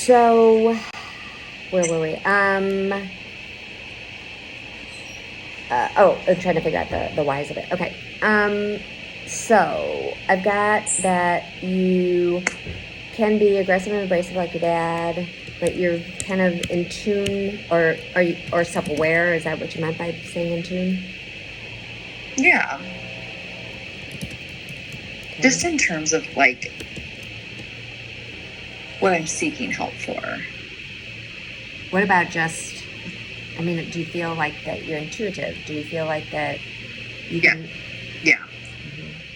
So, where were we? I'm trying to figure out the whys of it. Okay. So I've got that you can be aggressive and abrasive like your dad, but you're kind of in tune, or are you, or self-aware? Is that what you meant by saying in tune? Yeah. Just in terms of like what I'm seeking help for. What about just, I mean, do you feel like that you're intuitive? Do you feel like that you Yeah. can? Yeah.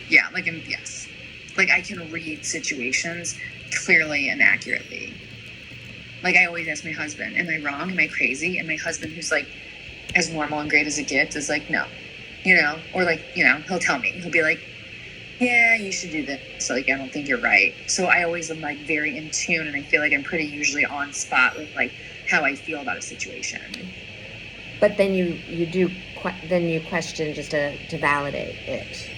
Yeah. Like, yes. Like, I can read situations clearly and accurately. Like, I always ask my husband, am I wrong? Am I crazy? And my husband, who's like as normal and great as it gets, is like, no. Or like, he'll tell me. He'll be like, yeah, you should do this. So, like, I don't think you're right. So I always am like very in tune, and I feel like I'm pretty usually on spot with like how I feel about a situation. But then then you question just to validate it.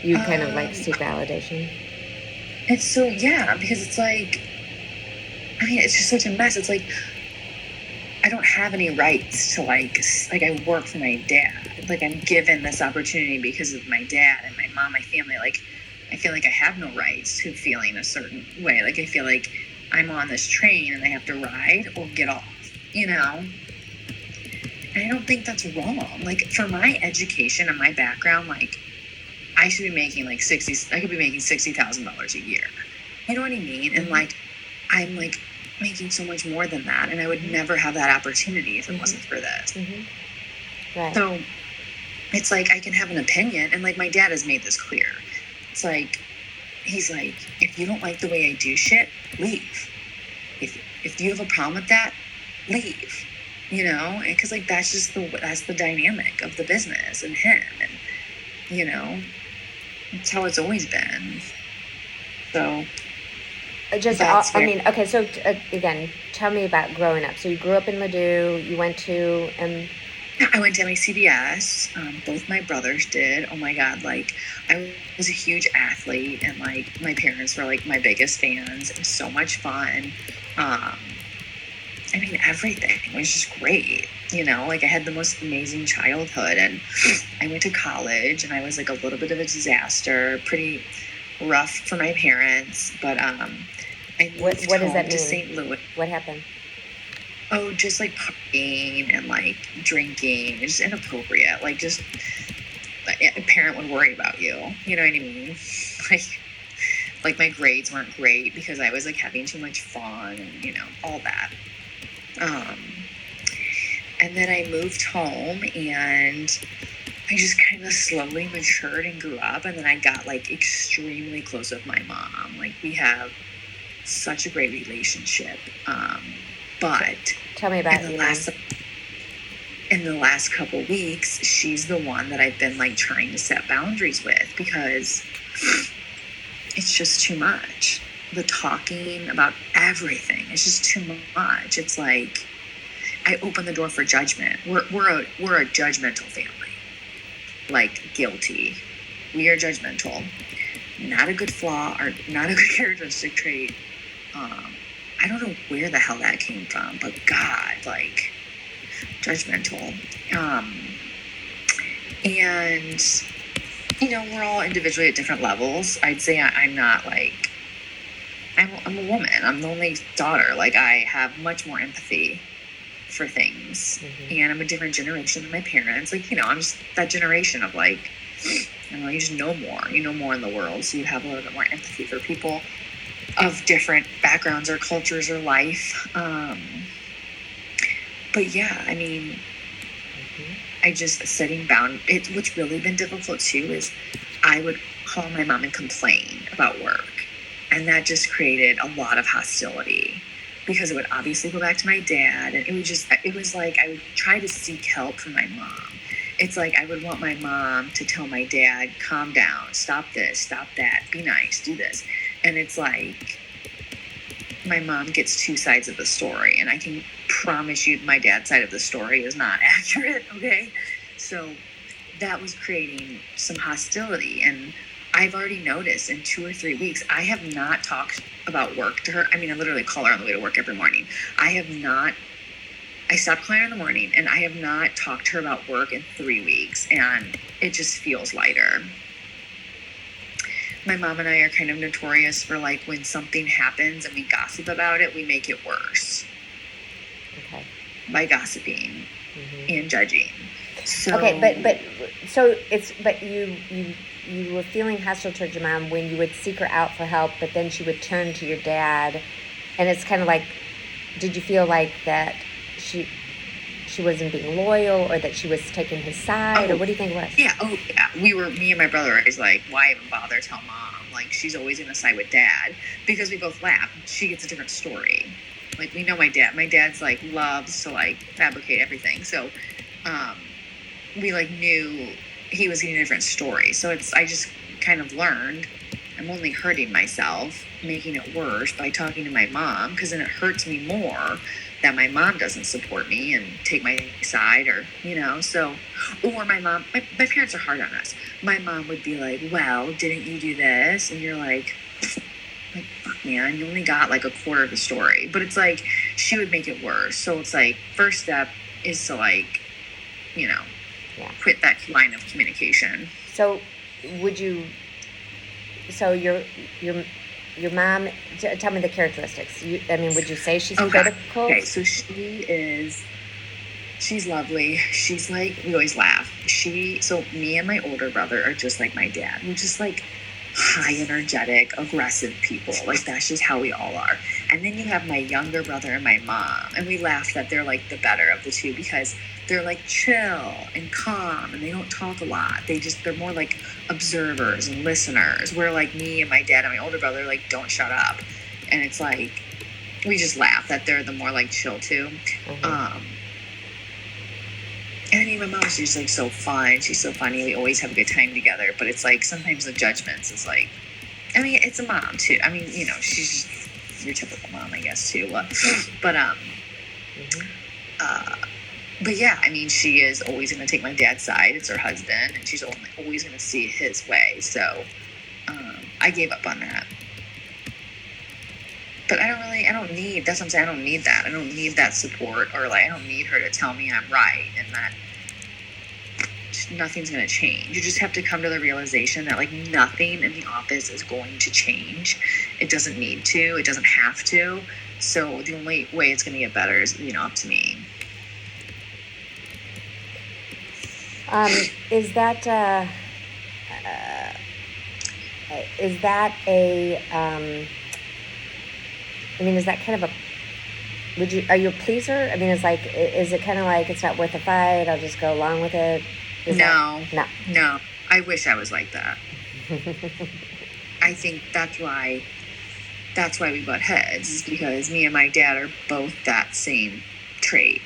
You kind of like seek validation. It's so, yeah, because it's like, I mean, it's just such a mess. It's like, I don't have any rights to like I work for my dad. Like, I'm given this opportunity because of my dad and my mom, my family. Like, I feel like I have no rights to feeling a certain way. Like, I feel like I'm on this train and I have to ride or get off, And I don't think that's wrong. Like, for my education and my background, like, I should be making like I could be making $60,000 a year. You know what I mean? And like, I'm like making so much more than that, and I would never have that opportunity if it wasn't for this. Right. So it's like, I can have an opinion, and like, my dad has made this clear. It's like, he's like, if you don't like the way I do shit, leave. If you have a problem with that, leave. Because like, that's the dynamic of the business and him, and it's how it's always been. So okay, so again, tell me about growing up. So you grew up in Ladue, you went to, I went to MACBS. Both my brothers did. Oh my God, like, I was a huge athlete, and like, my parents were like my biggest fans. It was so much fun. I mean, everything was just great. Like, I had the most amazing childhood, and I went to college, and I was like a little bit of a disaster, pretty rough for my parents, but I moved what does home that to mean? St. Louis. What happened? Oh, just like partying and like drinking, just inappropriate. Like, just a parent would worry about you. You know what I mean? Like my grades weren't great because I was like having too much fun, and all that. And then I moved home, and I just kind of slowly matured and grew up, and then I got like extremely close with my mom. Like, we have such a great relationship. But tell me about in the last couple weeks, she's the one that I've been like trying to set boundaries with, because it's just too much. The talking about everything is just too much. It's like, I open the door for judgment. We're a judgmental family. Like, guilty. We are judgmental. Not a good flaw, or not a good characteristic trait. I don't know where the hell that came from, but God, like, judgmental. And we're all individually at different levels. I'd say I'm not like, I'm a woman. I'm the only daughter. Like, I have much more empathy for things, and I'm a different generation than my parents. Like, I'm just that generation of like, you just know more. You know more in the world, so you have a little bit more empathy for people of different backgrounds or cultures or life. But yeah, I mean, I just setting boundaries. What's really been difficult too is I would call my mom and complain about work, and that just created a lot of hostility, because it would obviously go back to my dad, and it was like, I would try to seek help from my mom. It's like, I would want my mom to tell my dad, calm down, stop this, stop that, be nice, do this. And it's like, my mom gets two sides of the story, and I can promise you my dad's side of the story is not accurate, okay? So that was creating some hostility, and I've already noticed in 2 or 3 weeks, I have not talked about work to her. I mean, I literally call her on the way to work every morning. I stopped calling her in the morning, and I have not talked to her about work in 3 weeks, and it just feels lighter. My mom and I are kind of notorious for like when something happens and we gossip about it, we make it worse. Okay. By gossiping and judging. So Okay, but you were feeling hostile towards your mom when you would seek her out for help, but then she would turn to your dad, and it's kind of like, did you feel like that she wasn't being loyal, or that she was taking his side, or what do you think it was? Yeah, me and my brother are always like, why even bother tell mom? Like, she's always gonna side with dad, because we both laugh. She gets a different story. Like, we know my dad. My dad's like loves to like fabricate everything. So, we like knew he was getting a different story. So I just kind of learned I'm only hurting myself, making it worse by talking to my mom, because then it hurts me more that my mom doesn't support me and take my side, or so. Or my parents are hard on us. My mom would be like, well, didn't you do this? And you're like fuck, man, you only got like a quarter of the story. But it's like she would make it worse. So it's like, first step is to like quit that line of communication. So your mom, tell me the characteristics. Would you say she's critical? Okay, so she's lovely. She's like, we always laugh. So me and my older brother are just like my dad. We're just like high energetic, aggressive people. Like, that's just how we all are. And then you have my younger brother and my mom, and we laugh that they're like the better of the two, because they're like chill and calm, and they don't talk a lot. They're more like observers and listeners, where like me and my dad and my older brother like don't shut up. And it's like, we just laugh that they're the more like chill too. And I mean, my mom, she's like so fun. She's so funny. We always have a good time together. But it's like, sometimes the judgments is like, I mean, it's a mom too. I mean, she's just your typical mom, I guess, too. But yeah, I mean, she is always going to take my dad's side. It's her husband, and she's always going to see his way. So I gave up on that. But that's what I'm saying. I don't need that. I don't need that support, or like, I don't need her to tell me I'm right and that nothing's going to change. You just have to come to the realization that like nothing in the office is going to change. It doesn't need to. It doesn't have to. So the only way it's going to get better is, up to me. Is that kind of are you a pleaser? I mean, is it kind of like, it's not worth the fight, I'll just go along with it? No. I wish I was like that. I think that's why we butt heads, is because me and my dad are both that same trait,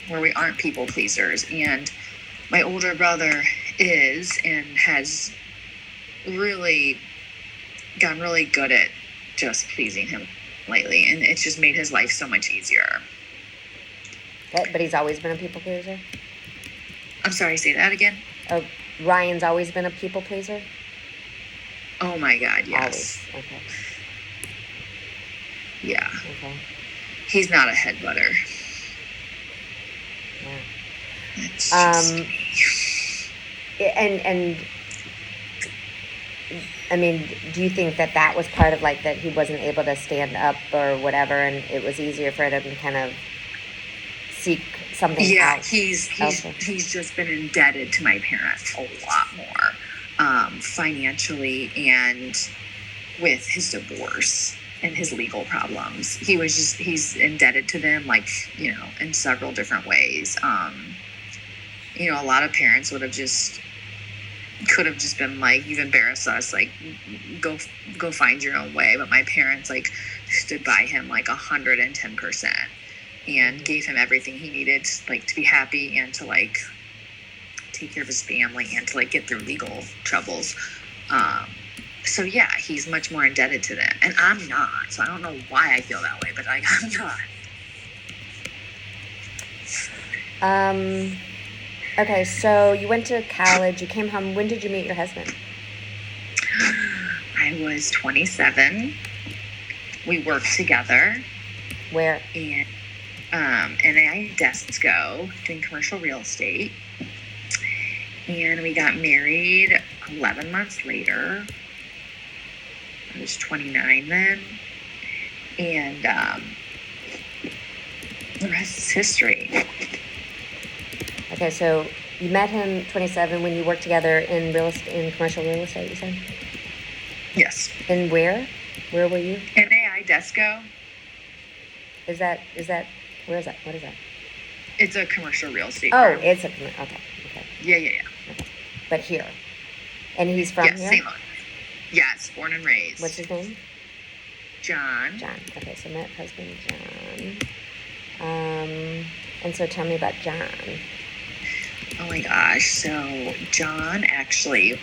where we aren't people pleasers. And my older brother is, and has really gotten really good at just pleasing him lately, and it's just made his life so much easier. But he's always been a people pleaser? I'm sorry, say that again? Ryan's always been a people pleaser? Oh my God, yes. Always. Okay. Yeah. Okay. He's not a head butter. Yeah. It's just and I mean, do you think that was part of like that he wasn't able to stand up or whatever, and it was easier for him to kind of seek something out? Yeah, he's just been indebted to my parents a lot more, financially, and with his divorce and his legal problems. He's indebted to them, like, in several different ways. A lot of parents could have just been like, you've embarrassed us, like, go find your own way. But my parents like stood by him like 110%, and gave him everything he needed, like, to be happy and to like take care of his family and to like get through legal troubles. So yeah, he's much more indebted to them, and I'm not. So I don't know why I feel that way, but like, I'm not. Okay, so you went to college, you came home. When did you meet your husband? was 27. We worked together Where? in NAI Desco doing commercial real estate. And we got married 11 months later. I was 29 then. And the rest is history. Okay, so you met him 27 when you worked together in commercial real estate, you said? Yes. And where? Where were you? NAI Desco. Where is that? What is that? It's a commercial real estate Oh, firm. it's okay. Yeah. But here. And he's from Yes, here? St. Louis. Yes, born and raised. What's his name? John. John. Okay, so met husband John. And so tell me about John. Oh my gosh. So John actually,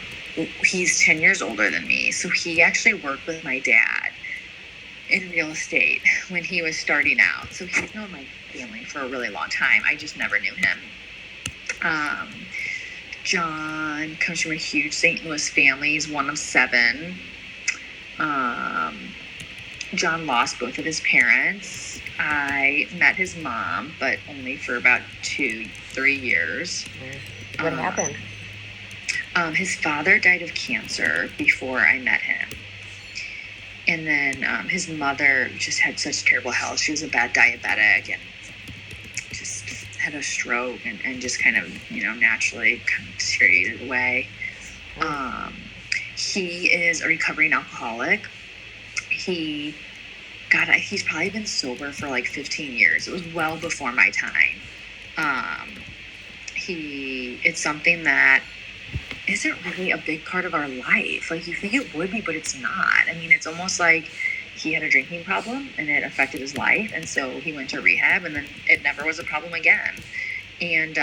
he's 10 years older than me. So he actually worked with my dad in real estate when he was starting out. So he's known my family for a really long time. I just never knew him. John comes from a huge St. Louis family. He's one of 7. John lost both of his parents. I met his mom, but only for about 2-3 years. What happened? His father died of cancer before I met him. And then his mother just had such terrible health. She was a bad diabetic and just had a stroke and just kind of, naturally kind of deteriorated away. He is a recovering alcoholic. He's probably been sober for like 15 years. It was well before my time. It's something that isn't really a big part of our life. Like you think it would be, but it's not. I mean, it's almost like he had a drinking problem and it affected his life. And so he went to rehab and then it never was a problem again. And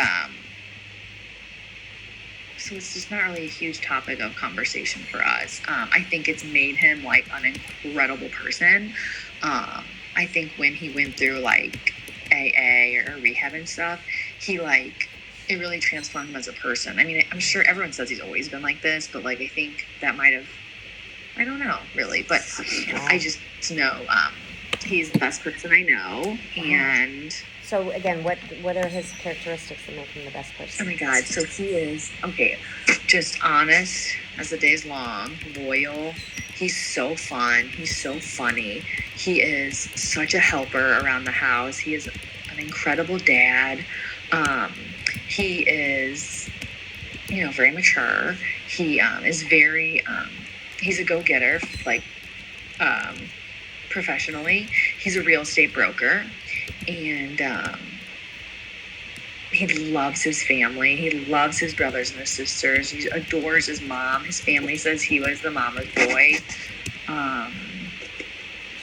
so it's just not really a huge topic of conversation for us. I think it's made him like an incredible person. I think when he went through like AA or rehab and stuff, it really transformed him as a person. I mean, I'm sure everyone says he's always been like this, but like I think that might have, I don't know really, but I just know he's the best person I know. And so again, what are his characteristics that make him the best person? Oh my God, so he is just honest as the day's long, loyal. He's so fun. He's so funny. He is such a helper around the house. He is an incredible dad. He is, very mature. He is very, he's a go-getter, like, professionally. He's a real estate broker. And he loves his family. He loves his brothers and his sisters. He adores his mom. His family says he was the mama's boy.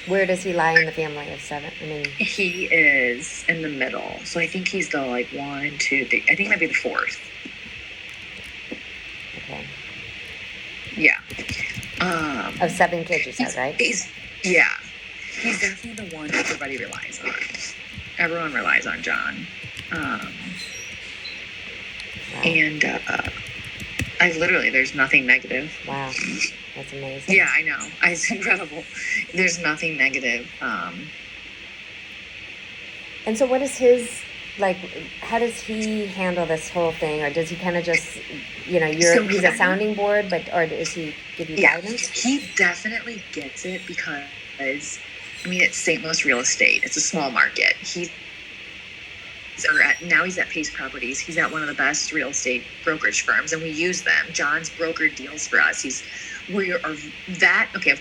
Where does he lie in the family of 7? I mean, he is in the middle. So I think he's the 1, 2, 3. I think maybe the 4th. Okay. Yeah. Of 7 kids, you said, right? He's definitely the one everybody relies on. Everyone relies on John. Wow. And there's nothing negative. Wow. That's amazing. Yeah, I know. It's incredible. There's nothing negative. And so what is his, how does he handle this whole thing? Or does he kind of just, he's a sounding board, or does he give you guidance? He definitely gets it because, it's St. Louis real estate. It's a small market. Now he's at Pace Properties. He's at one of the best real estate brokerage firms, and we use them. John's brokered deals for us. Of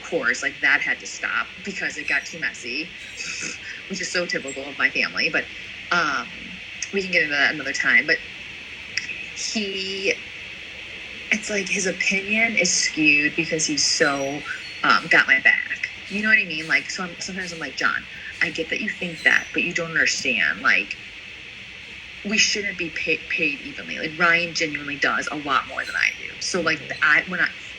course, that had to stop because it got too messy, which is so typical of my family. But we can get into that another time. But it's like his opinion is skewed because he's so got my back. You know what I mean? Sometimes I'm like, John, I get that you think that, but you don't understand. We shouldn't be paid evenly. Ryan genuinely does a lot more than I do. So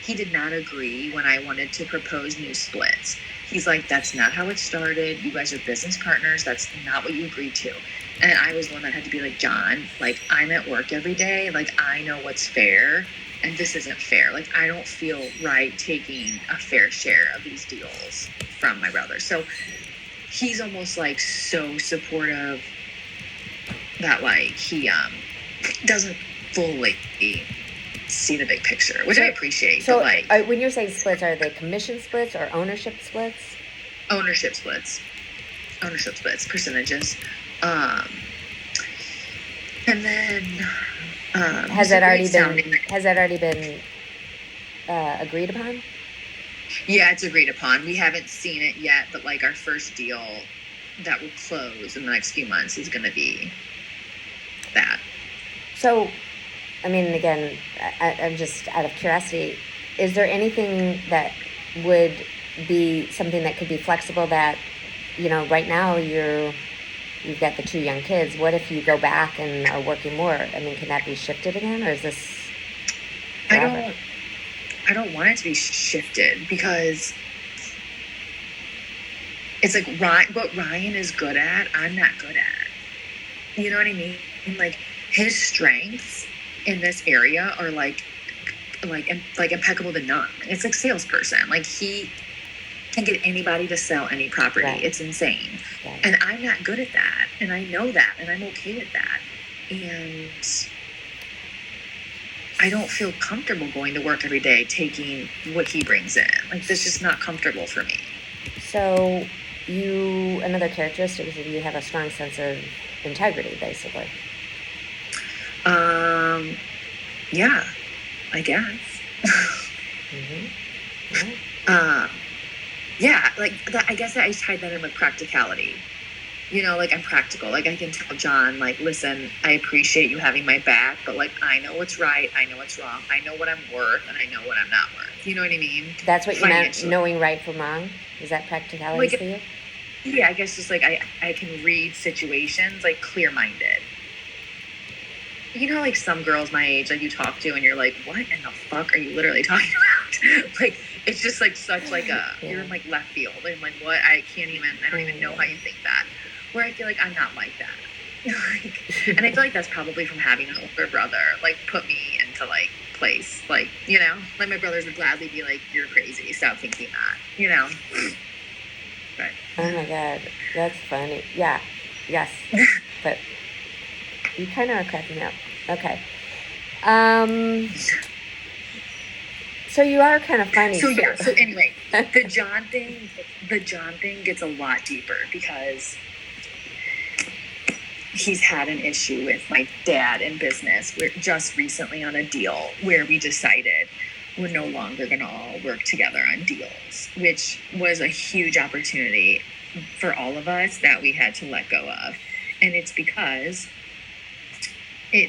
he did not agree when I wanted to propose new splits. He's like, that's not how it started. You guys are business partners. That's not what you agreed to. And I was the one that had to be like, John, I'm at work every day. I know what's fair. and this isn't fair. Like, I don't feel right taking a fair share of these deals from my brother. So he's almost like so supportive that like he doesn't fully see the big picture, which I appreciate. So, but like when you're saying splits, are they commission splits or ownership splits? ownership splits, percentages. And then Has that already been agreed upon? Yeah, it's agreed upon. We haven't seen it yet, but like our first deal that will close in the next few months is going to be that. So, I mean, again, I'm just out of curiosity. Is there anything that would be something that could be flexible that, right now you've got the 2 young kids. What if you go back and are working more? I mean, can that be shifted again, or is this forever? I don't want it to be shifted because it's like what Ryan is good at, I'm not good at. You know what I mean? Like his strengths in this area are like impeccable to none. It's like salesperson. Like he can get anybody to sell any property. Right. It's insane. Right. And I'm not good at that. And I know that. And I'm okay with that. And I don't feel comfortable going to work every day taking what he brings in. Like, that's just not comfortable for me. So another characteristic is that you have a strong sense of integrity, basically. Yeah, I guess. Mm-hmm. Yeah. Yeah, like that. I guess I tied that in with practicality. Like I'm practical. Like I can tell John, like, listen, I appreciate you having my back, but like I know what's right, I know what's wrong, I know what I'm worth, and I know what I'm not worth. You know what I mean? That's what you meant, knowing right from wrong? Is that practicality like, for you? Yeah, I guess just like I can read situations like clear-minded. Like some girls my age, like you talk to and you're like, what in the fuck are you literally talking about? Like, it's just like such like you're in like left field. And like, what? I don't even know how you think that. Where I feel like I'm not like that. And I feel like that's probably from having an older brother, like put me into like place. Like, like my brothers would gladly be like, you're crazy. Stop thinking that, But. Oh my God. That's funny. Yeah. Yes. But you kind of are cracking me up. Okay. So you are kind of funny. So yeah. So anyway, the John thing gets a lot deeper because he's had an issue with my dad in business. We're just recently on a deal where we decided we're no longer going to all work together on deals, which was a huge opportunity for all of us that we had to let go of. And it's because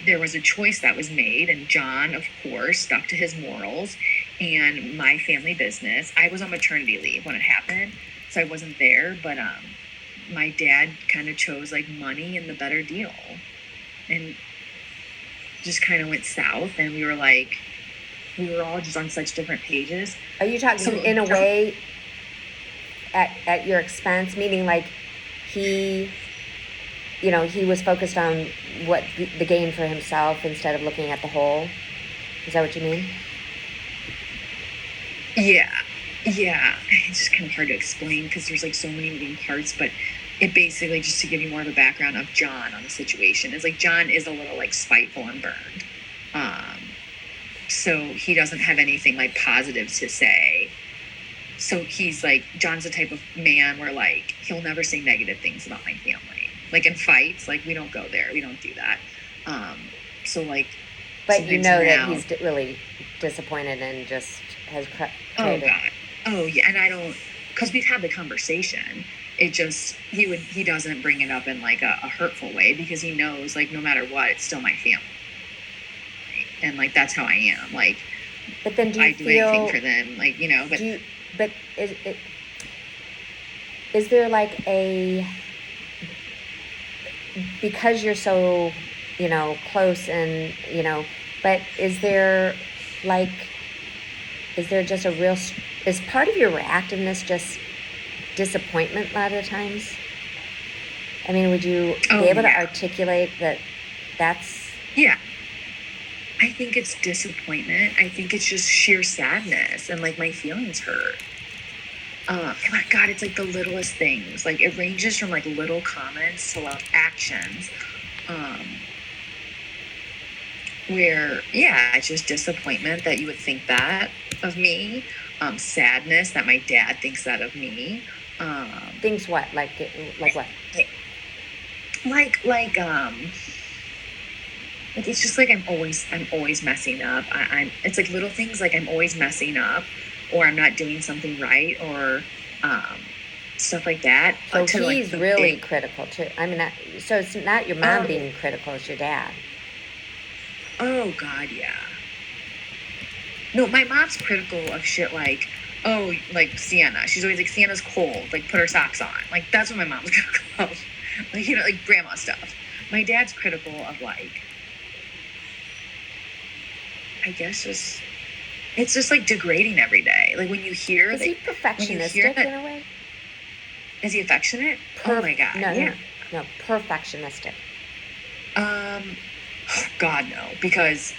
there was a choice that was made, and John, of course, stuck to his morals and my family business. I was on maternity leave when it happened, so I wasn't there, but my dad kind of chose like money and the better deal, and just kind of went south, and we were all just on such different pages. Are you talking in a way at your expense, meaning like he was focused on what the gain for himself instead of looking at the whole? Is that what you mean? Yeah. It's just kind of hard to explain because there's like so many moving parts, but it basically, just to give you more of a background of John on the situation, is like John is a little like spiteful and burned. So he doesn't have anything like positive to say. So he's like, John's the type of man where like he'll never say negative things about my family. Like in fights, like we don't go there, we don't do that. So like, but you know that he's really disappointed and just has oh God, oh yeah, and I don't, because we've had the conversation. It just he doesn't bring it up in like a hurtful way because he knows like no matter what, it's still my family, and like that's how I am. Like, but then I do anything for them, like But is there like because you're so close and but is there just is part of your reactiveness just disappointment a lot of the times? I mean, would you be able to articulate that's... Yeah. I think it's disappointment. I think it's just sheer sadness and like my feelings hurt. My God, it's like the littlest things. Like it ranges from like little comments to like actions. Um, where yeah, it's just disappointment that you would think that of me. Sadness that my dad thinks that of me. Things what? Like what? Like like um like it's just like I'm always messing up. I'm it's like little things like I'm always messing up or I'm not doing something right or um stuff like that. So To like he's the really big critical too. I mean, so it's not your mom oh being critical, it's your dad. oh God, yeah. No, my mom's critical of shit like, oh, like Sienna. She's always like, Sienna's cold. Like, put her socks on. Like, that's what my mom's critical of. Like, like grandma stuff. My dad's critical of like, I guess just, it's just like degrading every day. Like when you hear Is that, he when you hear perfectionistic in that, a way? is he affectionate? Oh my God, No, yeah. no, perfectionistic. Um, God, no, because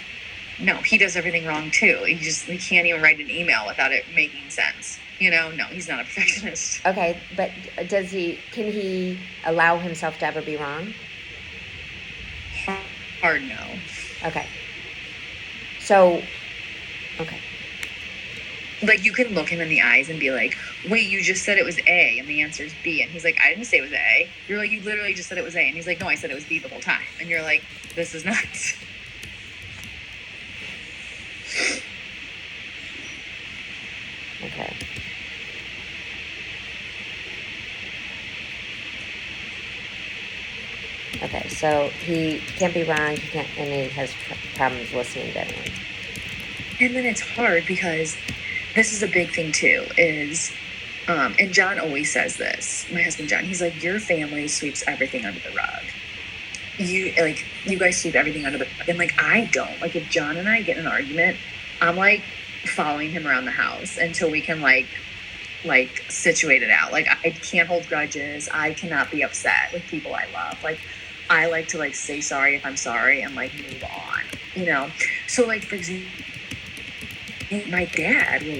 no, he does everything wrong too. He can't even write an email without it making sense. No, he's not a perfectionist. Okay, but can he allow himself to ever be wrong? Hard no. Okay. So, okay. Like you can look him in the eyes and be like, wait, you just said it was A and the answer is B. And he's like, I didn't say it was A. You're like, you literally just said it was A. And he's like, no, I said it was B the whole time. And you're like, this is nuts. Okay. Okay, so he can't be wrong, he can't, and he has problems listening to anyone. And then it's hard because this is a big thing too, is and John always says this, my husband John, he's like, your family sweeps everything under the rug. You guys sweep everything under the rug. And like I don't. Like if John and I get in an argument, I'm like following him around the house until we can like situate it out. Like I can't hold grudges. I cannot be upset with people I love. Like I like to like say sorry if I'm sorry and like move on. So like for example, my dad will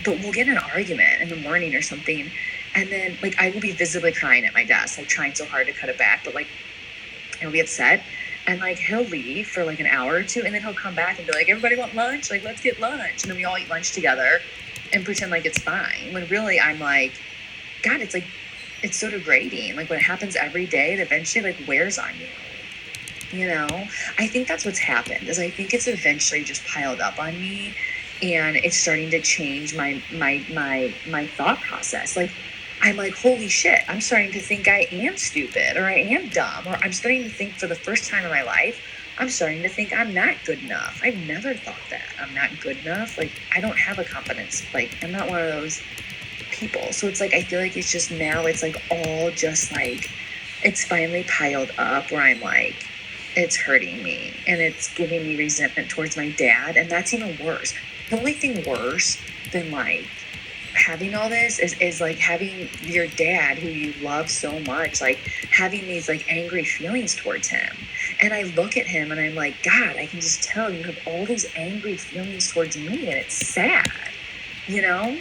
but we'll get in an argument in the morning or something, and then like I will be visibly crying at my desk, like trying so hard to cut it back, but like I'll be upset. And like he'll leave for like an hour or two, and then he'll come back and be like, "Everybody want lunch? Like let's get lunch." And then we all eat lunch together, and pretend like it's fine. When really I'm like, God, it's so degrading. Like when it happens every day, it eventually like wears on you. I think that's what's happened. Is I think it's eventually just piled up on me, and it's starting to change my thought process. Like I'm like, holy shit, I'm starting to think I am stupid or I am dumb, or I'm starting to think for the first time in my life, I'm starting to think I'm not good enough. I've never thought that I'm not good enough. Like I don't have a confidence. Like I'm not one of those people. So it's like I feel like it's just now it's like all just like it's finally piled up where I'm like it's hurting me and it's giving me resentment towards my dad, and that's even worse. The only thing worse than like having all this is like having your dad who you love so much, like having these like angry feelings towards him. And I look at him and I'm like, God, I can just tell you have all these angry feelings towards me, and it's sad, you know?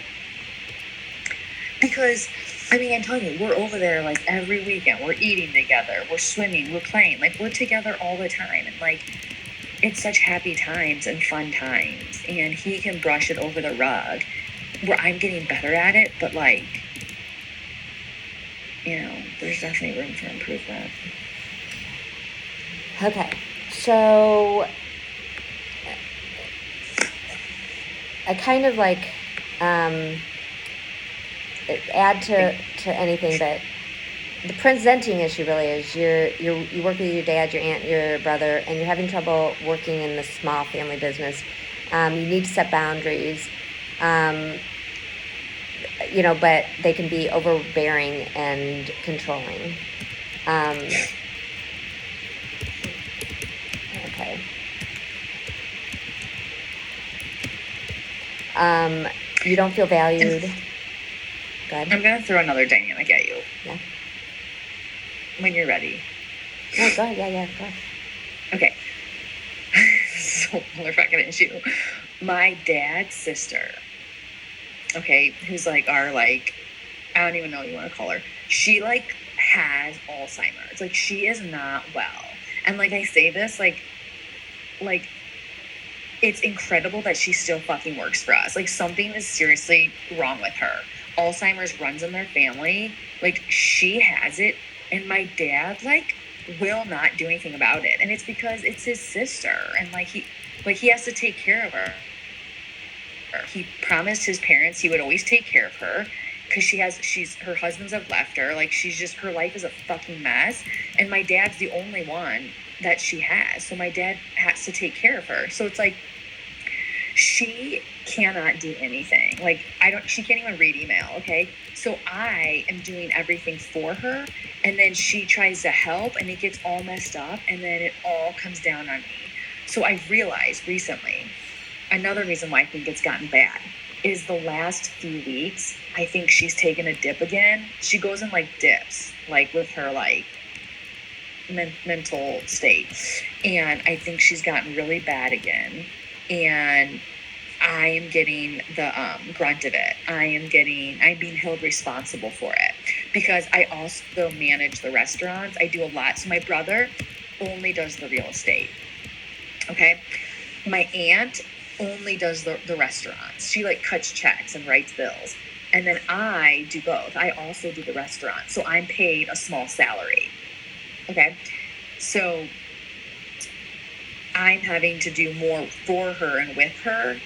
Because I mean, I'm telling you, we're over there like every weekend. We're eating together, we're swimming, we're playing, like we're together all the time. And like it's such happy times and fun times. And he can brush it over the rug where I'm getting better at it, but like, there's definitely room for improvement. Okay, so I kind of like add to anything, but the presenting issue really is you work with your dad, your aunt, your brother, and you're having trouble working in the small family business. You need to set boundaries, but they can be overbearing and controlling. Okay. You don't feel valued. Go ahead. I'm going to throw another dynamic at you. Yeah. When you're ready. No, go ahead. Yeah, go ahead. Okay. So whole motherfucking issue. My dad's sister, okay, who's like our like, I don't even know what you want to call her. She like has Alzheimer's. Like she is not well. And like I say this like it's incredible that she still fucking works for us. Like something is seriously wrong with her. Alzheimer's runs in their family. Like she has it, and my dad like will not do anything about it. And it's because it's his sister, and like he has to take care of her. He promised his parents he would always take care of her because her husbands have left her. Like her life is a fucking mess. And my dad's the only one that she has. So my dad has to take care of her. So it's like, she cannot do anything. Like she can't even read email. Okay. So I am doing everything for her. And then she tries to help and it gets all messed up. And then it all comes down on me. So I realized recently, another reason why I think it's gotten bad is the last few weeks, I think she's taken a dip again. She goes in like dips, like with her like mental state. And I think she's gotten really bad again. And I am getting the grunt of it. I'm being held responsible for it because I also manage the restaurants. I do a lot. So my brother only does the real estate. Okay. My aunt only does the restaurants. She like cuts checks and writes bills. And then I do both. I also do the restaurant. So I'm paid a small salary. Okay. So I'm having to do more for her and with her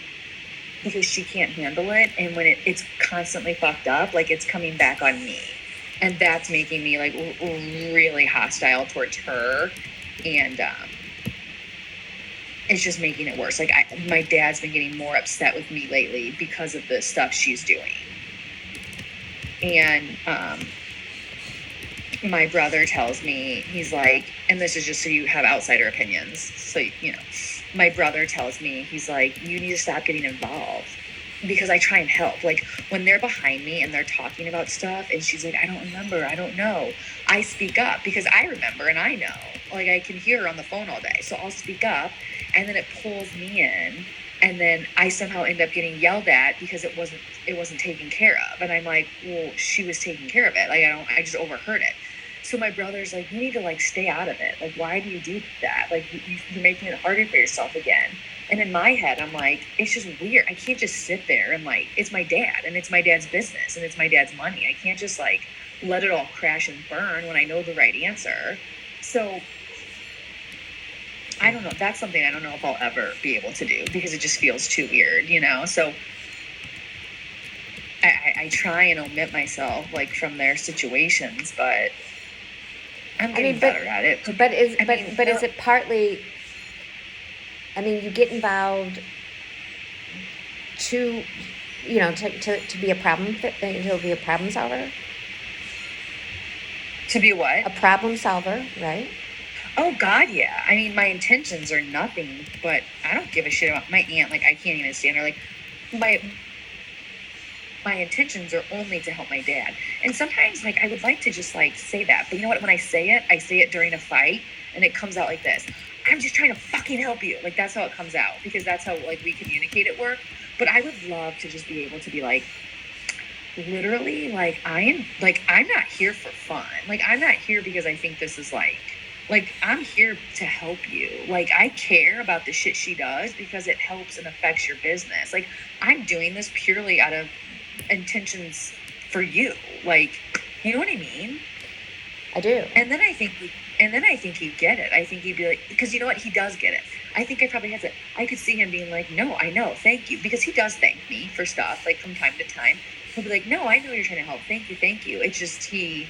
because she can't handle it. And when it's constantly fucked up, like it's coming back on me. And that's making me like really hostile towards her. And it's just making it worse. Like my dad's been getting more upset with me lately because of the stuff she's doing. And my brother tells me, he's like, and this is just so you have outsider opinions. So, you know, my brother tells me, he's like, you need to stop getting involved because I try and help. Like when they're behind me and they're talking about stuff and she's like, I don't remember, I don't know. I speak up because I remember and I know, like I can hear her on the phone all day. So I'll speak up and then it pulls me in. And then I somehow end up getting yelled at because it wasn't taken care of. And I'm like, well, she was taking care of it. Like I just overheard it. So my brother's like, you need to like stay out of it. Like, why do you do that? Like you're making it harder for yourself again. And in my head, I'm like, it's just weird. I can't just sit there and like, it's my dad and it's my dad's business and it's my dad's money. I can't just like let it all crash and burn when I know the right answer. So I don't know. That's something I don't know if I'll ever be able to do because it just feels too weird, you know? So I try and omit myself like from their situations, but I'm getting better at it. But is it partly, I mean, you get involved to, you know, to be a problem solver? To be what? A problem solver, right? Oh, God, yeah. I mean, my intentions are nothing, but I don't give a shit about my aunt. Like, I can't even stand her. Like, my intentions are only to help my dad. And sometimes, like, I would like to just, like, say that. But you know what? When I say it during a fight, and it comes out like this. I'm just trying to fucking help you. Like, that's how it comes out. Because that's how, like, we communicate at work. But I would love to just be able to be, like, literally, like, I'm not here for fun. Like, I'm not here because I think this is, like, I'm here to help you. Like, I care about the shit she does because it helps and affects your business. Like, I'm doing this purely out of intentions for you. Like, you know what I mean? I do. And then I think he'd get it. I think he'd be like, because you know what? He does get it. I think I probably has it. I could see him being like, no, I know, thank you. Because he does thank me for stuff, like, from time to time. He'll be like, no, I know you're trying to help. Thank you. It's just he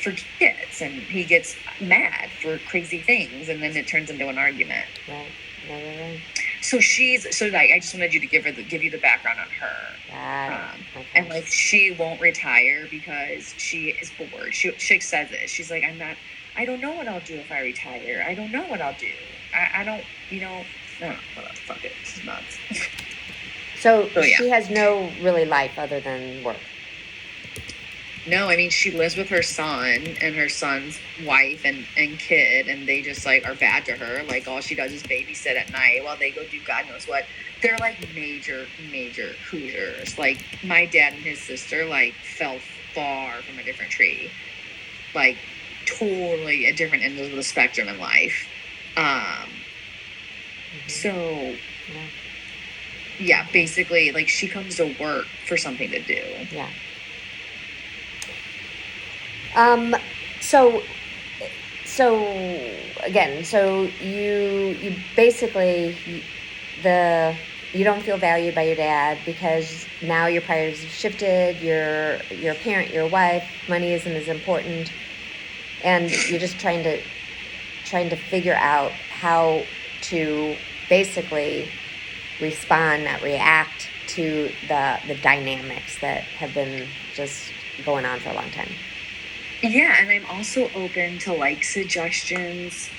forgets and he gets mad for crazy things and then it turns into an argument. Right. So like, I just wanted you to give you the background on her. Okay. And like, she won't retire because she is bored. She says it. She's like, I don't know what I'll do if I retire. I don't know what I'll do. I don't, whatever, fuck it. This is nuts. So yeah. She has no really life other than work. No, I mean, she lives with her son and her son's wife and kid, and they just like are bad to her. Like, all she does is babysit at night while they go do God knows what. They're like major, major Hoosiers. Like, my dad and his sister like fell far from a different tree. Like, totally at different ends of the spectrum in life. So Yeah. yeah, basically, like, she comes to work for something to do. Yeah. So again, so you basically you don't feel valued by your dad because now your priorities have shifted. You're a parent, you're a wife. Money isn't as important, and you're just trying to figure out how to basically respond, not react to the dynamics that have been just going on for a long time. Yeah, and I'm also open to like suggestions.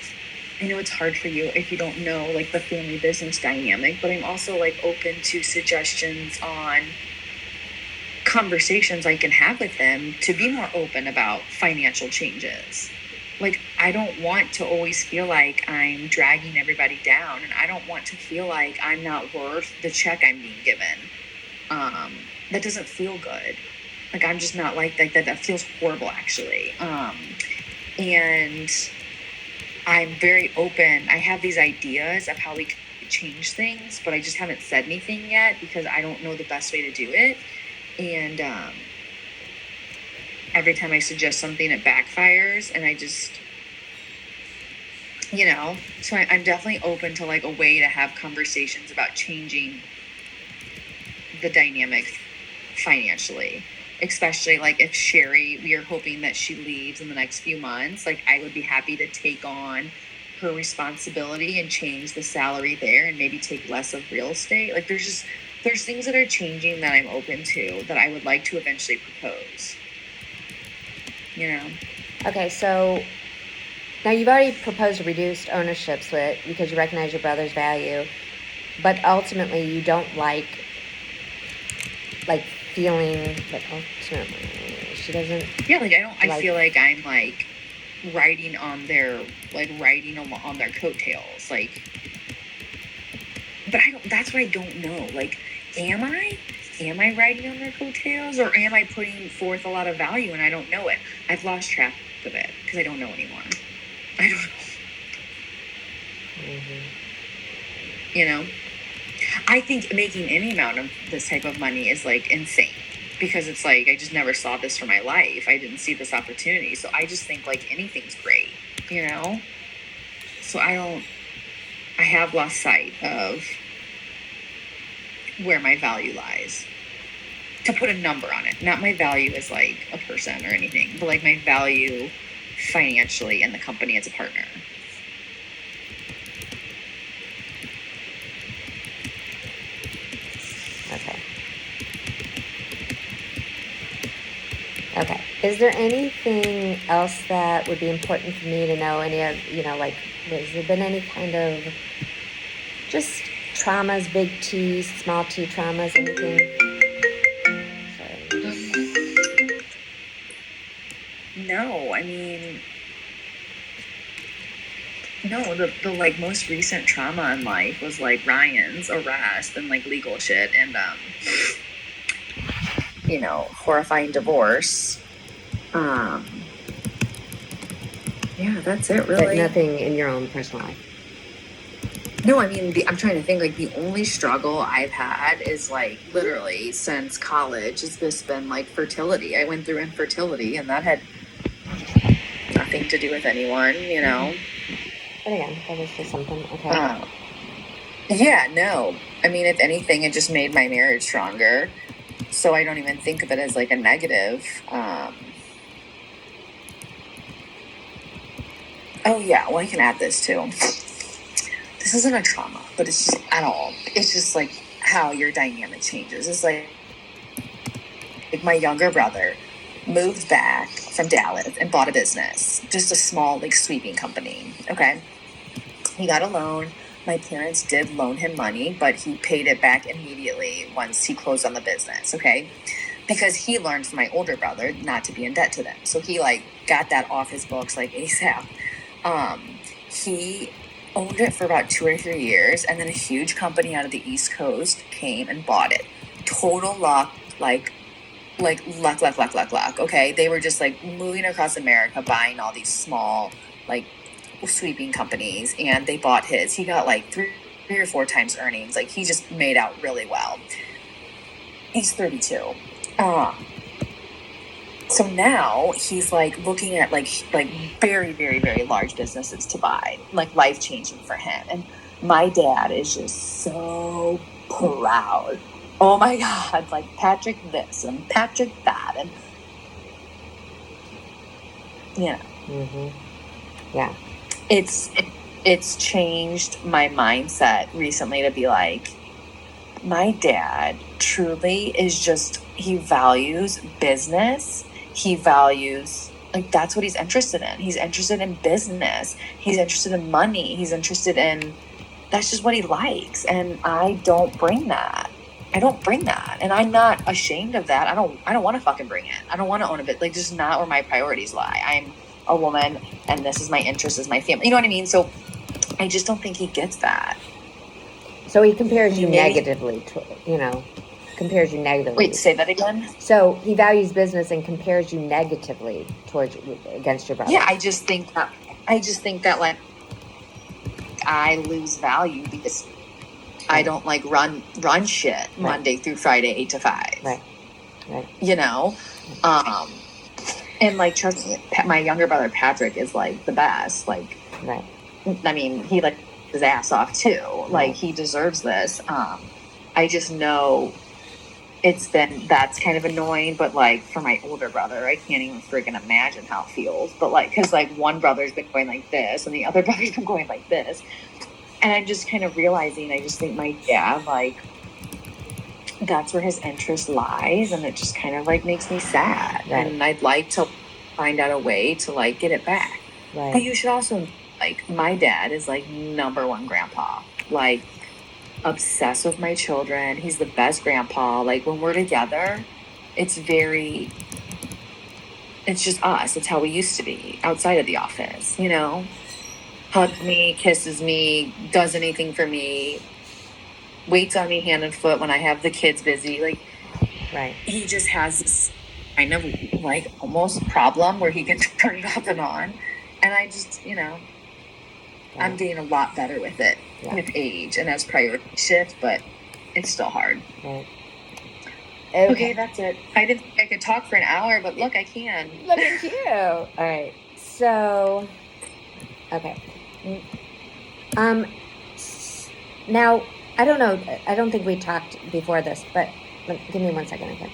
I know it's hard for you if you don't know like the family business dynamic, but I'm also like open to suggestions on conversations I can have with them to be more open about financial changes. Like, I don't want to always feel like I'm dragging everybody down, and I don't want to feel like I'm not worth the check I'm being given. That doesn't feel good. Like, I'm just not like that. That feels horrible, actually. And I'm very open. I have these ideas of how we can change things, but I just haven't said anything yet because I don't know the best way to do it. And every time I suggest something, it backfires, and I just, so I'm definitely open to like a way to have conversations about changing the dynamics financially, especially like if Sherry, we are hoping that she leaves in the next few months. Like, I would be happy to take on her responsibility and change the salary there and maybe take less of real estate. Like, there's things that are changing that I'm open to that I would like to eventually propose. Okay, so now you've already proposed a reduced ownership split because you recognize your brother's value, but ultimately you don't like feeling that ultimately she doesn't. Yeah, like, I feel like I'm like riding on their coattails, like, but that's what I don't know. Like, am I riding on their coattails, or am I putting forth a lot of value and I don't know it? I've lost track of it because I don't know anymore. I don't know. I think making any amount of this type of money is like insane because it's like, I just never saw this for my life. I didn't see this opportunity. So I just think like anything's great, So I have lost sight of where my value lies. To put a number on it, not my value as like a person or anything, but like my value financially in the company as a partner. Okay. Is there anything else that would be important for me to know? Any of, like, has there been any kind of just traumas, big T, small T traumas, anything? Sorry. No, I mean, no, the like most recent trauma in life was like Ryan's arrest and like legal shit and horrifying divorce. Yeah, that's it, really. But nothing in your own personal life. No, I mean, I'm trying to think, like, the only struggle I've had is, like, literally since college has just been, like, fertility. I went through infertility, and that had nothing to do with anyone, But again, that was just something, okay. Yeah, no. I mean, if anything, it just made my marriage stronger. So I don't even think of it as, like, a negative. Oh, yeah, well, I can add this, too. This isn't a trauma, but it's just at all. It's just like how your dynamic changes. It's like my younger brother moved back from Dallas and bought a business, just a small like sweeping company. Okay. He got a loan. My parents did loan him money, but he paid it back immediately once he closed on the business. Okay. because he learned from my older brother not to be in debt to them. So he like got that off his books like ASAP. He owned it for about 2 or 3 years, and then a huge company out of the East Coast came and bought it. Total luck, like luck. Okay, they were just like moving across America, buying all these small like sweeping companies, and they bought his. He got like three or four times earnings. Like he just made out really well. He's 32. So now he's like looking at like very, very, very large businesses to buy, like life changing for him. And my dad is just so proud. Oh my God, like Patrick this and Patrick that, and yeah, Yeah. It's changed my mindset recently to be like, my dad truly is just, he values business. He values, like, that's what he's interested in. He's interested in business. He's interested in money. He's interested in, that's just what he likes. And I don't bring that. And I'm not ashamed of that. I don't want to fucking bring it. I don't want to own a bit. Like, just not where my priorities lie. I'm a woman and this is my interest, is my family. You know what I mean? So I just don't think he gets that. So he compares you negatively to, compares you negatively. Wait, say that again? So he values business and compares you negatively against your brother. Yeah, I just think that like I lose value because I don't like run shit Monday through Friday, 8 to 5. Right. And like, trust me, my younger brother Patrick is like the best. Like, right. I mean, he like his ass off too. Like, he deserves this. I just know that's kind of annoying, but like for my older brother, I can't even freaking imagine how it feels. But like, cause like one brother's been going like this and the other brother's been going like this. And I'm just kind of realizing, I just think my dad, like, that's where his interest lies. And it just kind of like makes me sad. Right. And I'd like to find out a way to like get it back. Right. But you should also, like, my dad is like #1 grandpa. Like, obsessed with my children. He's the best grandpa. Like, when we're together, it's just us. It's how we used to be outside of the office, Hugs me, kisses me, does anything for me, waits on me hand and foot when I have the kids busy. Like, right. He just has this kind of like almost problem where he can turn it off and on. And I just, I'm getting a lot better with it with age and as priorities shift, but it's still hard. Right. Okay, that's it. I didn't think I could talk for an hour, but look, I can. Look at you. All right. So, okay. Now, I don't know. I don't think we talked before this, but give me 1 second again.